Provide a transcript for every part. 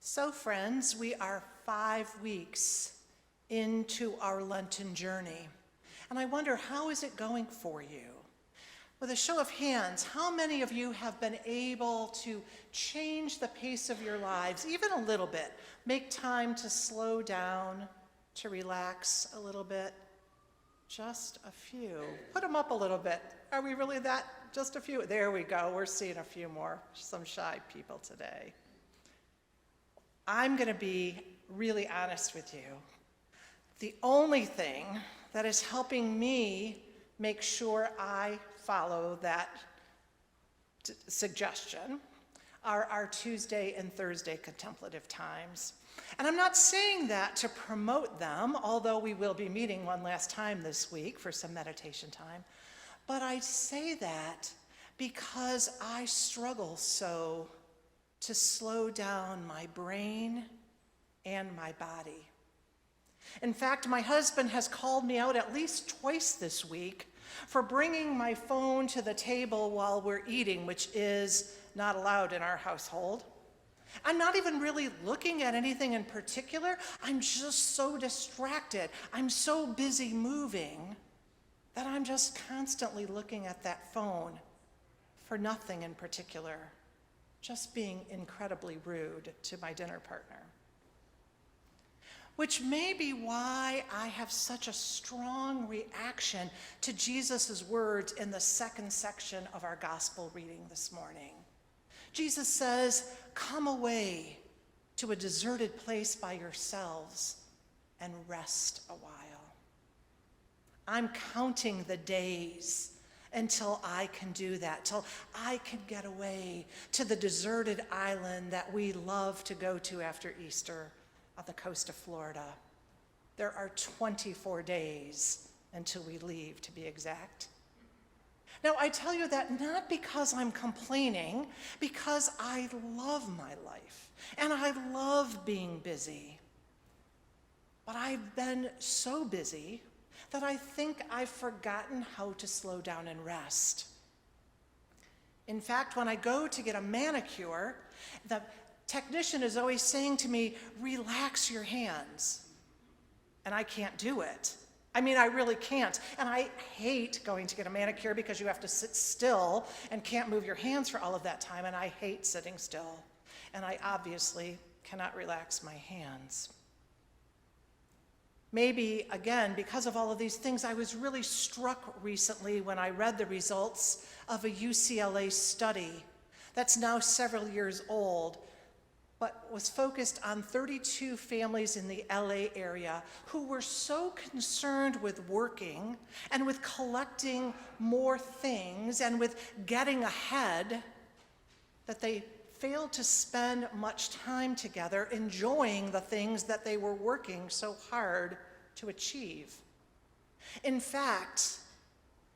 So friends, we are 5 weeks into our Lenten journey. And I wonder, how is it going for you? With a show of hands, how many of you have been able to change the pace of your lives, even a little bit? Make time to slow down, to relax a little bit? Just a few. Put them up a little bit. Are we really that? Just a few? There we go. We're seeing a few more. Some shy people today. I'm going to be really honest with you. The only thing that is helping me make sure I follow that suggestion are our Tuesday and Thursday contemplative times. And I'm not saying that to promote them, although we will be meeting one last time this week for some meditation time. But I say that because I struggle so to slow down my brain and my body. In fact, my husband has called me out at least twice this week for bringing my phone to the table while we're eating, which is not allowed in our household. I'm not even really looking at anything in particular. I'm just so distracted. I'm so busy moving that I'm just constantly looking at that phone for nothing in particular, just being incredibly rude to my dinner partner. Which may be why I have such a strong reaction to Jesus' words in the second section of our gospel reading this morning. Jesus says, "Come away to a deserted place by yourselves and rest a while." I'm counting the days until I can do that, till I can get away to the deserted island that we love to go to after Easter on the coast of Florida. There are 24 days until we leave, to be exact. Now, I tell you that not because I'm complaining, because I love my life, and I love being busy. But I've been so busy that I think I've forgotten how to slow down and rest. In fact, when I go to get a manicure, the technician is always saying to me, "Relax your hands." And I can't do it. I mean, I really can't. And I hate going to get a manicure because you have to sit still and can't move your hands for all of that time. And I hate sitting still. And I obviously cannot relax my hands. Maybe, again, because of all of these things, I was really struck recently when I read the results of a UCLA study that's now several years old, but was focused on 32 families in the LA area who were so concerned with working and with collecting more things and with getting ahead that they failed to spend much time together enjoying the things that they were working so hard to achieve. In fact,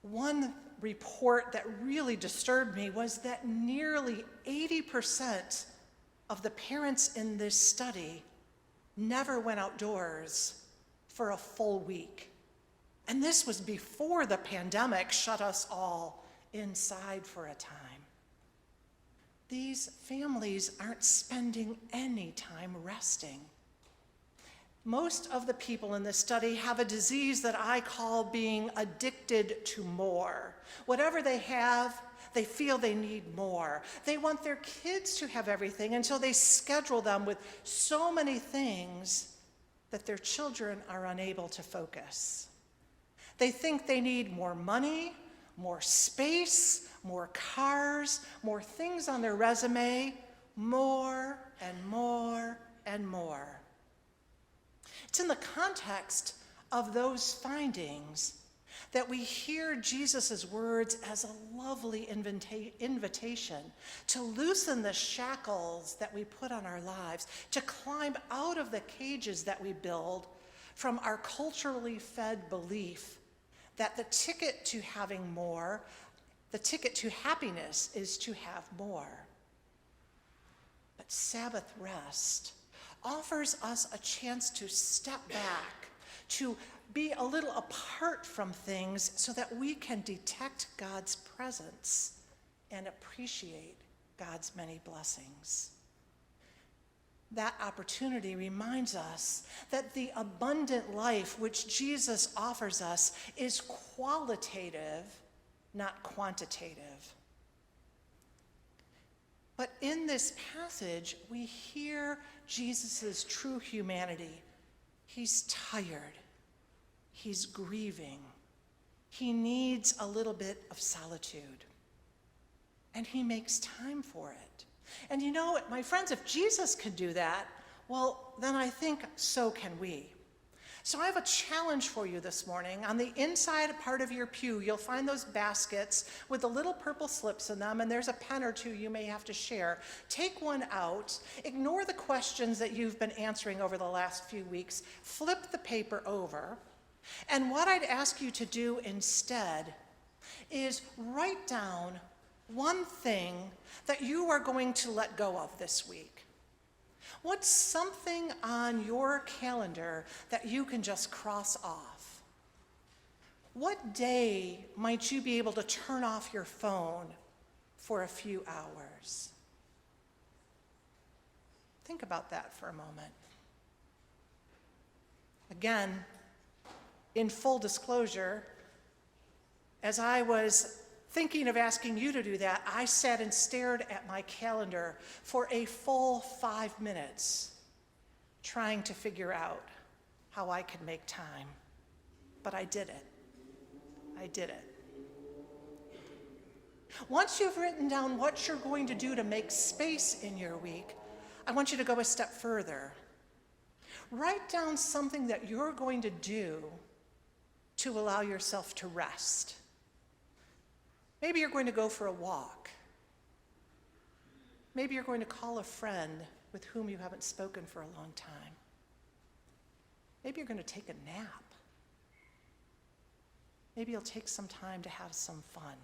one report that really disturbed me was that nearly 80% of the parents in this study never went outdoors for a full week. And this was before the pandemic shut us all inside for a time. These families aren't spending any time resting. Most of the people in this study have a disease that I call being addicted to more. Whatever they have, they feel they need more. They want their kids to have everything, and so they schedule them with so many things that their children are unable to focus. They think they need more money, more space, more cars, more things on their resume, more and more and more. It's in the context of those findings that we hear Jesus' words as a lovely invitation to loosen the shackles that we put on our lives, to climb out of the cages that we build from our culturally fed belief that the ticket to having more, the ticket to happiness is to have more. But Sabbath rest offers us a chance to step back, to be a little apart from things so that we can detect God's presence and appreciate God's many blessings. that opportunity reminds us that the abundant life which Jesus offers us is qualitative, not quantitative. But in this passage, we hear Jesus' true humanity. He's tired. He's grieving. He needs a little bit of solitude. And he makes time for it. And you know, my friends, if Jesus can do that, well, then I think so can we. So I have a challenge for you this morning. On the inside part of your pew, you'll find those baskets with the little purple slips in them, and there's a pen or two you may have to share. Take one out. Ignore the questions that you've been answering over the last few weeks. Flip the paper over. And what I'd ask you to do instead is write down one thing that you are going to let go of this week. What's something on your calendar that you can just cross off? What day might you be able to turn off your phone for a few hours? Think about that for a moment. Again, in full disclosure, as I was thinking of asking you to do that, I sat and stared at my calendar for a full 5 minutes, trying to figure out how I could make time. But I did it. I did it. Once you've written down what you're going to do to make space in your week, I want you to go a step further. Write down something that you're going to do to allow yourself to rest. Maybe you're going to go for a walk. Maybe you're going to call a friend with whom you haven't spoken for a long time. Maybe you're going to take a nap. Maybe you'll take some time to have some fun.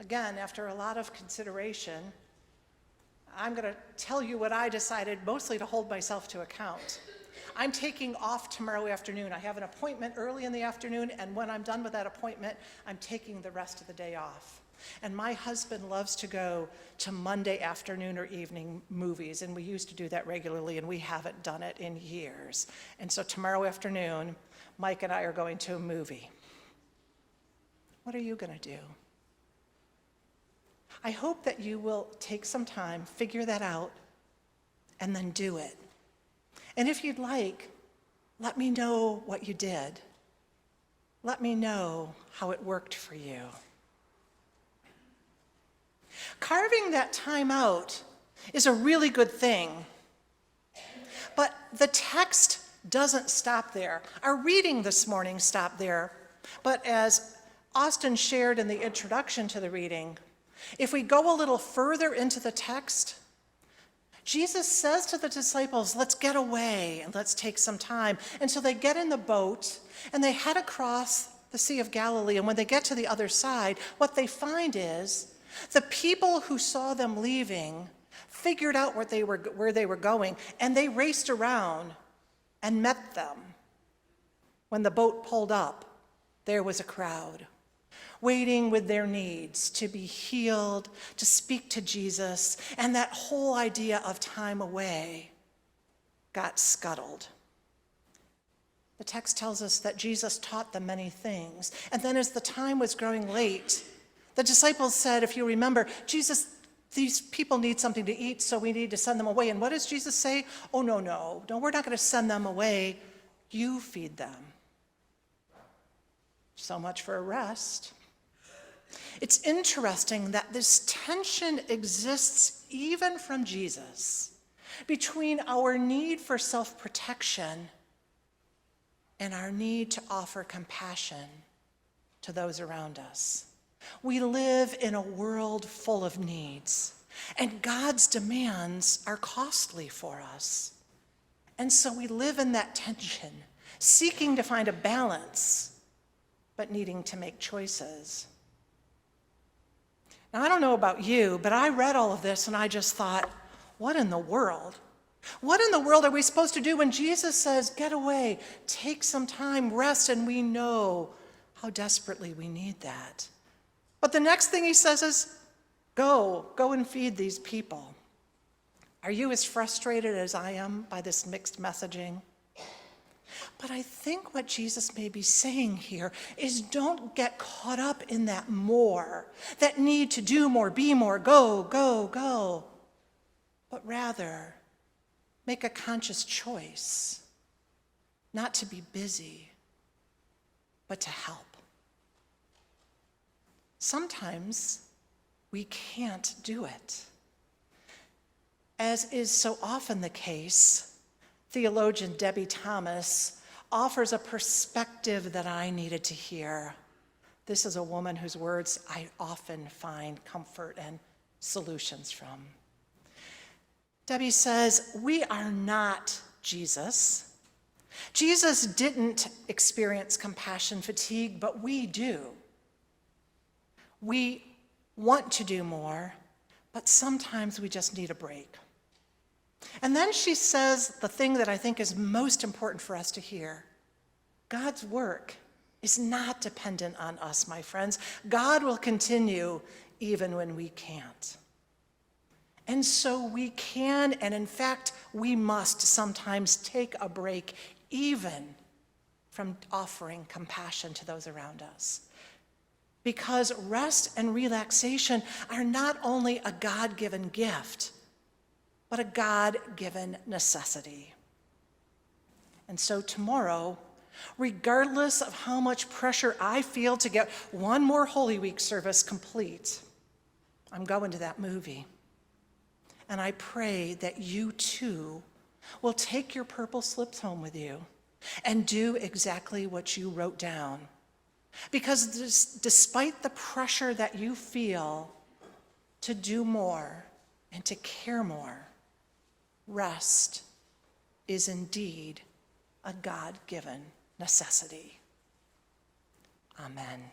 Again, after a lot of consideration, I'm going to tell you what I decided, mostly to hold myself to account. I'm taking off tomorrow afternoon. I have an appointment early in the afternoon, and when I'm done with that appointment, I'm taking the rest of the day off. And my husband loves to go to Monday afternoon or evening movies, and we used to do that regularly, and we haven't done it in years. And so tomorrow afternoon, Mike and I are going to a movie. What are you going to do? I hope that you will take some time, figure that out, and then do it. And if you'd like, let me know what you did. Let me know how it worked for you. Carving that time out is a really good thing. But the text doesn't stop there. Our reading this morning stopped there. But as Austin shared in the introduction to the reading, if we go a little further into the text, Jesus says to the disciples, let's get away and let's take some time. And so they get in the boat and they head across the Sea of Galilee. And when they get to the other side, what they find is the people who saw them leaving figured out where they were going, and they raced around and met them. When the boat pulled up, there was a crowd waiting with their needs to be healed, to speak to Jesus, and that whole idea of time away got scuttled. The text tells us that Jesus taught them many things, and then as the time was growing late, the disciples said, if you remember, Jesus, these people need something to eat, so we need to send them away. And what does Jesus say? Oh, no, we're not going to send them away. You feed them. So much for a rest. It's interesting that this tension exists even from Jesus between our need for self-protection and our need to offer compassion to those around us. We live in a world full of needs, and God's demands are costly for us. And so we live in that tension, seeking to find a balance, but needing to make choices. Now, I don't know about you, but I read all of this and I just thought, what in the world? What in the world are we supposed to do when Jesus says, get away, take some time, rest, and we know how desperately we need that. But the next thing he says is, Go and feed these people. Are you as frustrated as I am by this mixed messaging? But I think what Jesus may be saying here is don't get caught up in that more, that need to do more, be more, go, go, go. But rather, make a conscious choice not to be busy, but to help. Sometimes we can't do it. As is so often the case, theologian Debbie Thomas offers a perspective that I needed to hear. This is a woman whose words I often find comfort and solutions from. Debbie says, we are not Jesus. Jesus didn't experience compassion fatigue, but we do. We want to do more, but sometimes we just need a break. And then she says the thing that I think is most important for us to hear. God's work is not dependent on us, my friends. God will continue even when we can't. And so we can, and in fact, we must sometimes take a break even from offering compassion to those around us. Because rest and relaxation are not only a God-given gift, but a God-given necessity. And so tomorrow, regardless of how much pressure I feel to get one more Holy Week service complete, I'm going to that movie. And I pray that you too will take your purple slips home with you and do exactly what you wrote down. Because despite the pressure that you feel to do more and to care more, rest is indeed a God-given necessity. Amen.